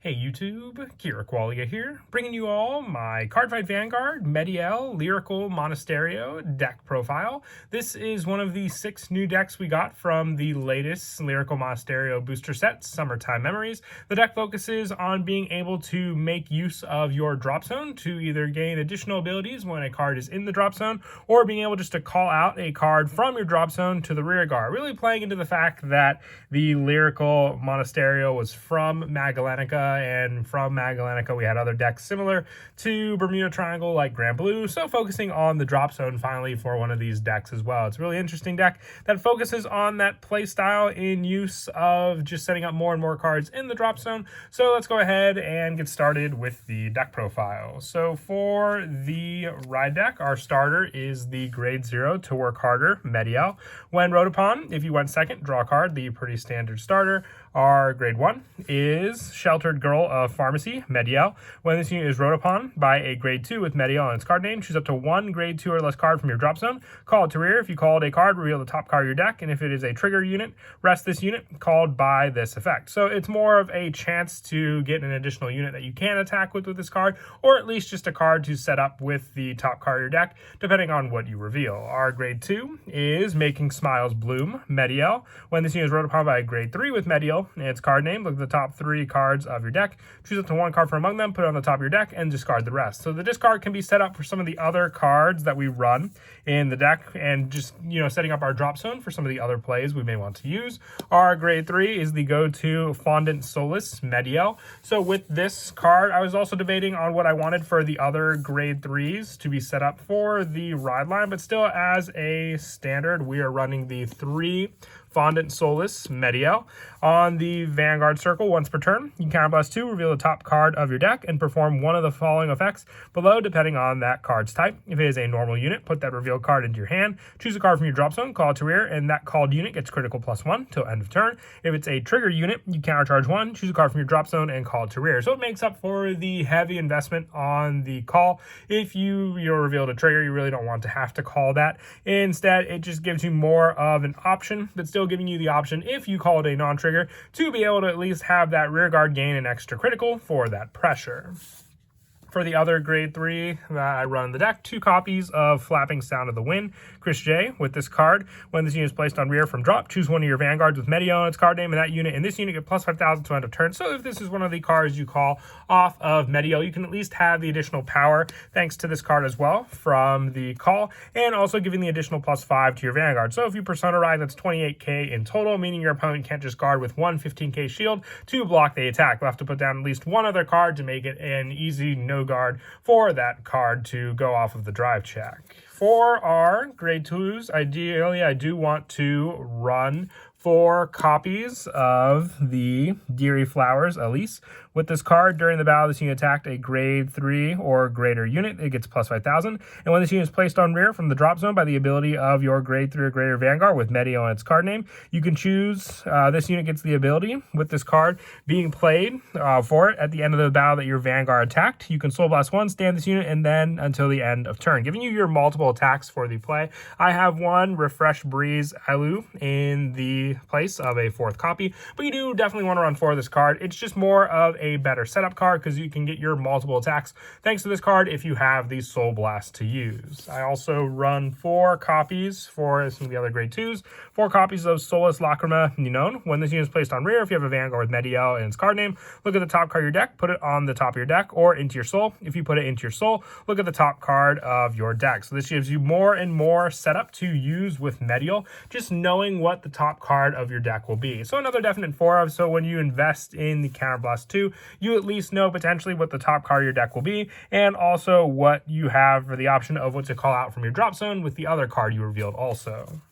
Hey YouTube, Kira Qualia here, bringing you all my Cardfight Vanguard Mediell Lyrical Monasterio deck profile. This is one of the 6 new decks we got from the latest Lyrical Monasterio booster set, Summertime Memories. The deck focuses on being able to make use of your drop zone to either gain additional abilities when a card is in the drop zone, or being able just to call out a card from your drop zone to the rear guard, really playing into the fact that the Lyrical Monasterio was from Magellanica, and from Magellanica we had other decks similar to Bermuda Triangle like Grand Blue, so focusing on the drop zone finally for one of these decks as well. It's a really interesting deck that focuses on that play style in use of just setting up more and more cards in the drop zone. So let's go ahead and get started with the deck profile. So for the ride deck, our starter is the Grade 0 to Work Harder Mediell. When rode upon, if you went second, draw a card, the pretty standard starter. Our Grade 1 is Sheltered Girl of Pharmacy, Mediell. When this unit is rode upon by a Grade 2 with Mediell and its card name, choose up to one Grade 2 or less card from your drop zone. Call it to rear. If you called a card, reveal the top card of your deck, and if it is a trigger unit, rest this unit called by this effect. So it's more of a chance to get an additional unit that you can attack with this card, or at least just a card to set up with the top card of your deck, depending on what you reveal. Our Grade 2 is Making Smiles Bloom, Mediell. When this unit is rode upon by a Grade 3 with Mediell and its card name, look at the top 3 cards of your deck, choose up to one card from among them, put it on the top of your deck, and discard the rest. So the discard can be set up for some of the other cards that we run in the deck, and just, setting up our drop zone for some of the other plays we may want to use. Our Grade 3 is the go-to Fondant Solace, Mediell. So with this card, I was also debating on what I wanted for the other Grade 3s to be set up for the ride line, but still as a standard, we are running the 3 Fondant Solace Mediell. On the Vanguard Circle, once per turn, you can counterblast 2, reveal the top card of your deck, and perform one of the following effects below, depending on that card's type. If it is a normal unit, put that revealed card into your hand, choose a card from your drop zone, call it to rear, and that called unit gets critical +1 till end of turn. If it's a trigger unit, you countercharge 1, choose a card from your drop zone, and call it to rear. So it makes up for the heavy investment on the call. If you're revealed a trigger, you really don't want to have to call that. Instead, it just gives you more of an option, but still giving you the option, if you call it a non-trigger, to be able to at least have that rear guard gain an extra critical for that pressure. For the other Grade 3 that I run the deck, 2 copies of Flapping Sound of the Wind, Chris J. With this card, when this unit is placed on rear from drop, choose one of your Vanguards with Mediell on its card name, and that unit and this unit get +5,000 to end of turn. So if this is one of the cards you call off of Mediell, you can at least have the additional power thanks to this card as well from the call, and also giving the additional +5 to your Vanguard. So if you Persona Ride, that's 28k in total, meaning your opponent can't just guard with one 15k shield to block the attack. They'll have to put down at least one other card to make it an easy no guard for that card to go off of the drive check. For our Grade 2s, ideally I do want to run 4 copies of the Deary Flowers Elise. With this card, during the battle, this unit attacked a Grade 3 or greater unit. It gets +5,000. And when this unit is placed on rear from the drop zone by the ability of your Grade 3 or greater Vanguard with Mediell on its card name, you can choose, this unit gets the ability, with this card being played for it at the end of the battle that your Vanguard attacked. You can Soul Blast 1, stand this unit, and then until the end of turn, giving you your multiple attacks for the play. I have one Refresh Breeze Alu in the place of a 4th copy, but you do definitely want to run 4 of this card. It's just more of a better setup card because you can get your multiple attacks thanks to this card if you have the Soul Blast to use. I also run 4 copies for some of the other Grade 2s, 4 copies of Solus Lacrima Ninon. When this unit is placed on rear, if you have a Vanguard with Mediell and its card name, look at the top card of your deck, put it on the top of your deck or into your soul. If you put it into your soul, look at the top card of your deck. So this gives you more and more setup to use with Mediell, just knowing what the top card of your deck will be. So another definite 4 of, so when you invest in the Counterblast 2, you at least know potentially what the top card of your deck will be, and also what you have for the option of what to call out from your drop zone with the other card you revealed also.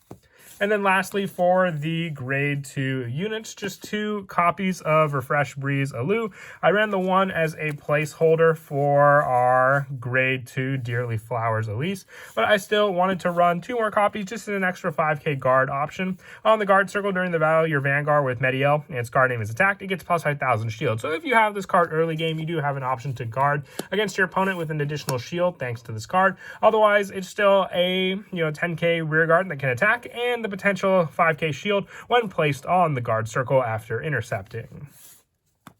And then lastly, for the Grade 2 units, just 2 copies of Refresh Breeze Alu. I ran the one as a placeholder for our Grade 2 Dearly Flowers Elise, but I still wanted to run 2 more copies just as an extra 5k guard option. On the guard circle during the battle, your Vanguard with Mediell and its card name is attacked, it gets +5,000 shield. So if you have this card early game, you do have an option to guard against your opponent with an additional shield thanks to this card. Otherwise, it's still a 10k rear guard that can attack, and the potential 5k shield when placed on the guard circle after intercepting.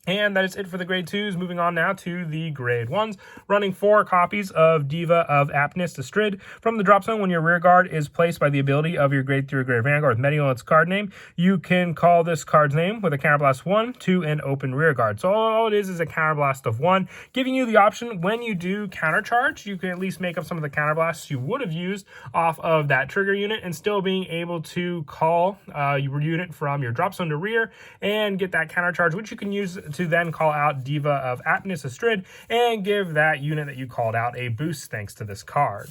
And that is it for the grade 2s. Moving on now to the grade 1s. Running 4 copies of Diva of Aptness Astrid. From the drop zone, when your rear guard is placed by the ability of your grade 3 or greater Vanguard with Mediell its card name, you can call this card's name with a Counterblast 1 to an open rear guard. So all it is a Counterblast of 1, giving you the option when you do countercharge, you can at least make up some of the counterblasts you would have used off of that trigger unit and still being able to call your unit from your drop zone to rear and get that countercharge, which you can use to then call out Diva of Aptness Astrid and give that unit that you called out a boost thanks to this card.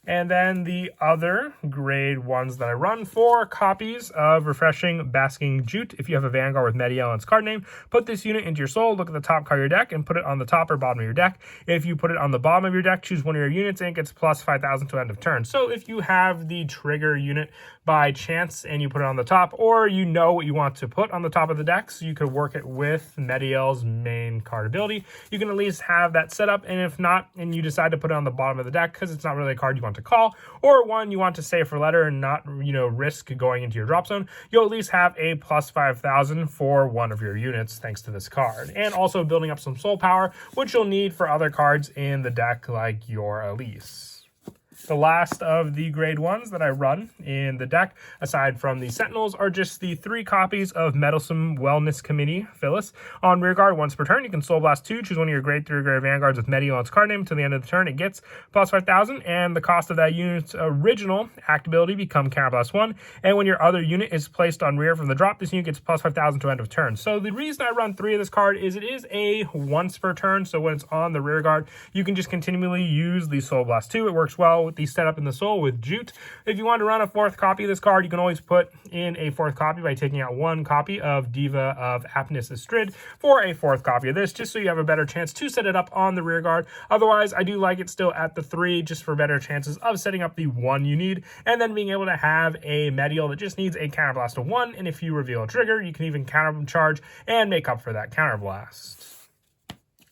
And then the other grade 1s that I run, 4 copies of Refreshing Basking Jute. If you have a Vanguard with Mediell and its card name, put this unit into your soul, look at the top card of your deck, and put it on the top or bottom of your deck. If you put it on the bottom of your deck, choose one of your units, and it gets plus 5,000 to end of turn. So if you have the trigger unit by chance and you put it on the top, or you know what you want to put on the top of the deck, so you could work it with Mediell's main card ability, you can at least have that set up. And if not, and you decide to put it on the bottom of the deck because it's not really a card you want to call, or one you want to save for later and not, risk going into your drop zone, you'll at least have a plus 5,000 for one of your units thanks to this card. And also building up some soul power, which you'll need for other cards in the deck like your Elise. The last of the grade 1s that I run in the deck, aside from the Sentinels, are just the 3 copies of Meddlesome Wellness Committee Phyllis. On rearguard, once per turn, you can Soul Blast 2, choose one of your grade 3 or greater Vanguards with Mediell on its card name. Until the end of the turn, it gets plus 5,000, and the cost of that unit's original act ability become Counterblast 1. And when your other unit is placed on rear from the drop, this unit gets plus 5,000 to end of turn. So the reason I run 3 of this card is it is a once per turn, so when it's on the rear guard, you can just continually use the Soul Blast 2. It works well with the setup in the soul with Jute. If you want to run a 4th copy of this card, you can always put in a 4th copy by taking out 1 copy of Diva of Aptness Astrid for a 4th copy of this, just so you have a better chance to set it up on the rear guard. Otherwise, I do like it still at the 3, just for better chances of setting up the 1 you need, and then being able to have a Mediell that just needs a Counterblast of 1, and if you reveal a trigger, you can even countercharge and make up for that Counterblast.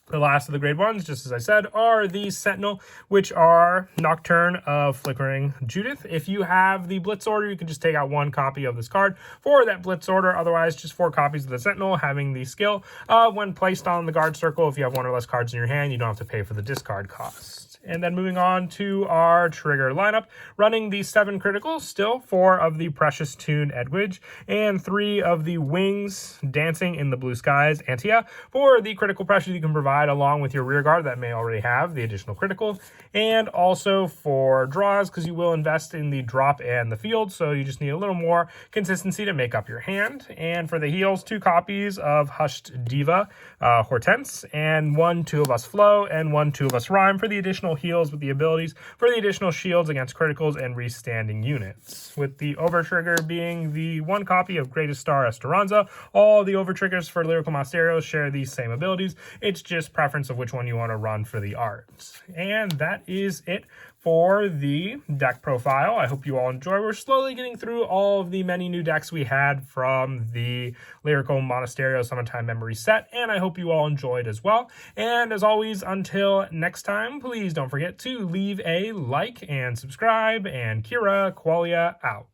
The last of the grade 1s, just as I said, are the Sentinel, which are Nocturne of Flickering Judith. If you have the Blitz order, you can just take out 1 copy of this card for that Blitz order. Otherwise, just 4 copies of the Sentinel, having the skill. When placed on the guard circle, if you have 1 or less cards in your hand, you don't have to pay for the discard cost. And then moving on to our trigger lineup, running the 7 criticals, still 4 of the Precious Tune Edwidge, and 3 of the Wings Dancing in the Blue Skies Antia. For the critical pressure you can provide along with your rear guard that may already have the additional critical, and also for draws, because you will invest in the drop and the field, so you just need a little more consistency to make up your hand. And for the heals, 2 copies of Hushed Diva Hortense, and 1 2 of Us Flow, and 1 2 of Us Rhyme for the additional heals with the abilities for the additional shields against criticals and restanding units. With the over trigger being the 1 copy of Greatest Star Esperanza, all the over triggers for Lyrical Monasterios share these same abilities. It's just preference of which one you want to run for the art. And that is it for the deck profile. I hope you all enjoy. We're slowly getting through all of the many new decks we had from the Lyrical Monasterio Summertime Memory set, and I hope you all enjoyed as well. And as always, until next time, please don't forget to leave a like and subscribe, and Kira Qualia out.